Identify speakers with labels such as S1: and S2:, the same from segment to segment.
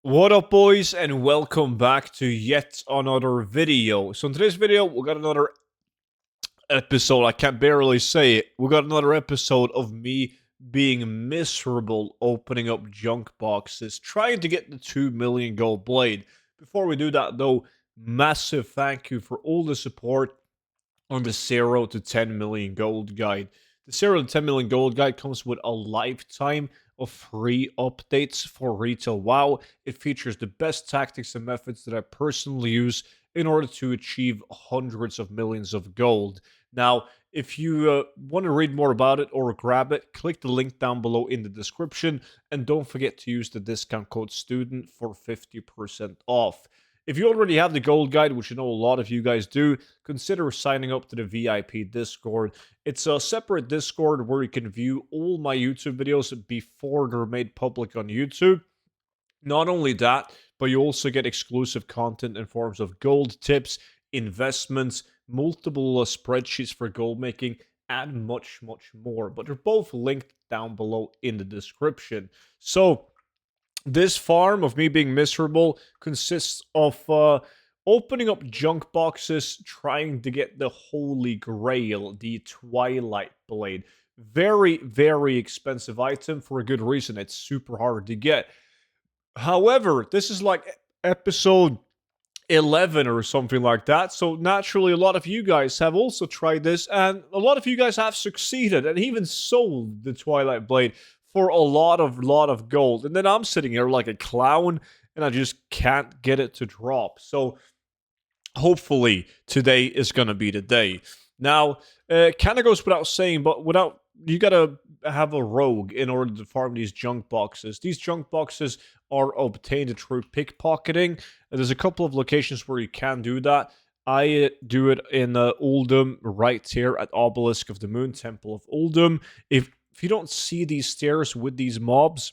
S1: What up, boys, and welcome back to yet another video. So in today's video, we got another episode. I can't barely say it. We got another episode of me being miserable opening up junk boxes, trying to get the 2 million gold blade. Before we do that, though, massive thank you for all the support on the 0 to 10 million gold guide. The 0 to 10 million gold guide comes with a lifetime of free updates for retail WoW. It features the best tactics and methods that I personally use in order to achieve hundreds of millions of gold. Now, if you want to read more about it or grab it, click the link down below in the description, and don't forget to use the discount code STUDENT for 50% off. If you already have the gold guide, which I know a lot of you guys do, consider signing up to the VIP Discord. It's a separate Discord where you can view all my YouTube videos before they're made public on YouTube. Not only that, but you also get exclusive content in forms of gold tips, investments, multiple spreadsheets for gold making, and much, much more. But they're both linked down below in the description. So, this farm of me being miserable consists of opening up junk boxes, trying to get the Holy Grail, the Twilight Blade. Very, very expensive item for a good reason. It's super hard to get. However, this is like episode 11 or something like that. So naturally, a lot of you guys have also tried this, and a lot of you guys have succeeded and even sold the Twilight Blade for a lot of gold. And then I'm sitting here like a clown, and I just can't get it to drop. So hopefully today is gonna be the day. Now, kind of goes without saying, but without you gotta have a rogue in order to farm these junk boxes. These junk boxes are obtained through pickpocketing. There's a couple of locations where you can do that. I do it in Uldum right here at Obelisk of the Moon, Temple of Uldum. If you don't see these stairs with these mobs,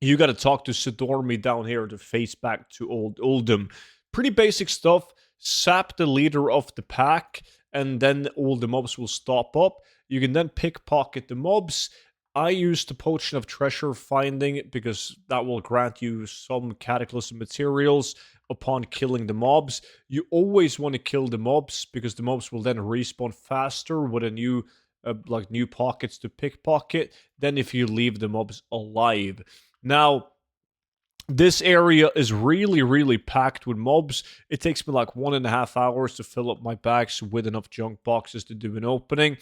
S1: you got to talk to Sidormi down here to face back to old Uldum. Pretty basic stuff. Sap the leader of the pack, and then all the mobs will stop up. You can then pickpocket the mobs. I use the Potion of Treasure Finding because that will grant you some Cataclysm materials upon killing the mobs. You always want to kill the mobs because the mobs will then respawn faster with a new new pockets to pickpocket than if you leave the mobs alive. Now, this area is really, really packed with mobs. It takes me like 1.5 hours to fill up my bags with enough junk boxes to do an opening.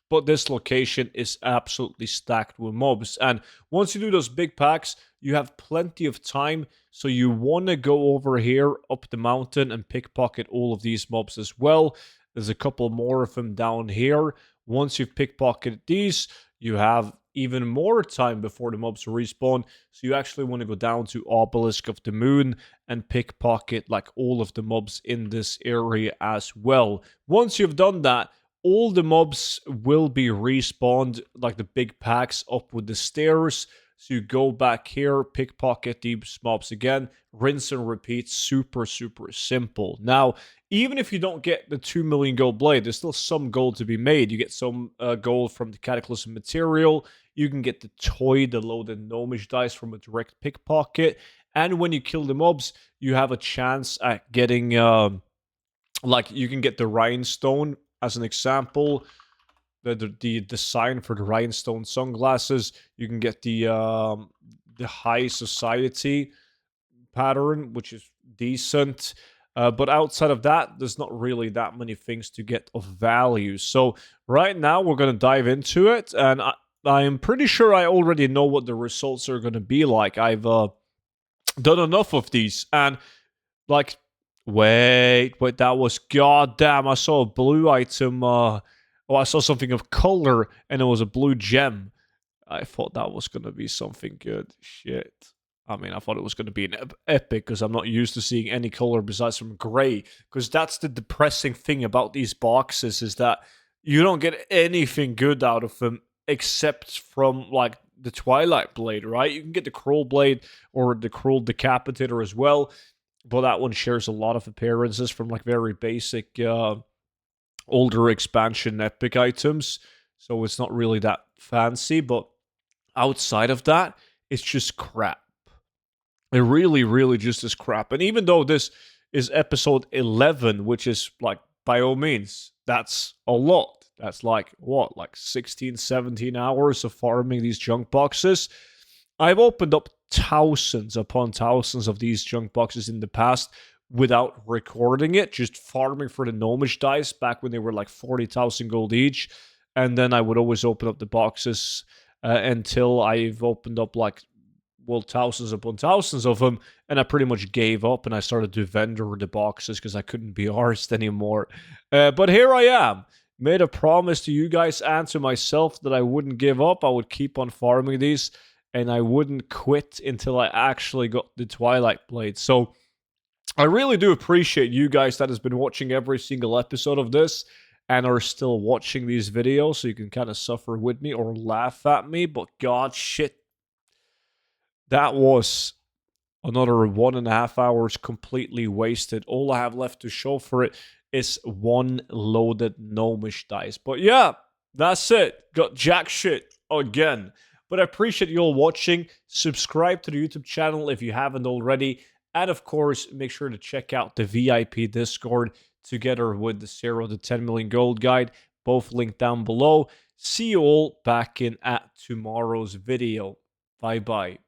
S1: But this location is absolutely stacked with mobs. And once you do those big packs, you have plenty of time. So you want to go over here up the mountain and pickpocket all of these mobs as well. There's a couple more of them down here. Once you've pickpocketed these, you have even more time before the mobs respawn. So you actually want to go down to Obelisk of the Moon and pickpocket like all of the mobs in this area as well. Once you've done that, all the mobs will be respawned like the big packs up with the stairs. So you go back here, pickpocket these mobs again, rinse and repeat. Super, super simple. Now, even if you don't get the 2 million gold blade, there's still some gold to be made. You get some gold from the Cataclysm material. You can get the toy, the loaded gnomish dice from a direct pickpocket. And when you kill the mobs, you have a chance at getting, you can get the rhinestone as an example. The design for the rhinestone sunglasses. You can get the high society pattern, which is decent. But outside of that, there's not really that many things to get of value. So right now, we're going to dive into it. And I am pretty sure I already know what the results are going to be like. I've done enough of these. And like, wait, that was goddamn. I saw a blue item. I saw something of color, and it was a blue gem. I thought that was going to be something good. Shit. I mean, I thought it was going to be an epic because I'm not used to seeing any color besides from gray. Because that's the depressing thing about these boxes is that you don't get anything good out of them except from like the Twilight Blade, right? You can get the Cruel Blade or the Cruel Decapitator as well, but that one shares a lot of appearances from like very basic older expansion epic items, so it's not really that fancy, but outside of that, it's just crap. It really, really just is crap. And even though this is episode 11, which is like, by all means, that's a lot. That's like, what, like 16, 17 hours of farming these junk boxes. I've opened up thousands upon thousands of these junk boxes in the past without recording it, just farming for the gnomish dice back when they were like 40,000 gold each. And then I would always open up the boxes until I've opened up like, well, thousands upon thousands of them, and I pretty much gave up and I started to vendor the boxes because I couldn't be arsed anymore. But here I am. Made a promise to you guys and to myself that I wouldn't give up. I would keep on farming these and I wouldn't quit until I actually got the Twilight Blade. So I really do appreciate you guys that has been watching every single episode of this and are still watching these videos, so you can kind of suffer with me or laugh at me. But god shit, that was another 1.5 hours completely wasted. All I have left to show for it is one loaded gnomish dice. But yeah, that's it. Got jack shit again. But I appreciate you all watching. Subscribe to the YouTube channel if you haven't already. And of course, make sure to check out the VIP Discord together with the 0 to 10 million gold guide. Both linked down below. See you all back in at tomorrow's video. Bye bye.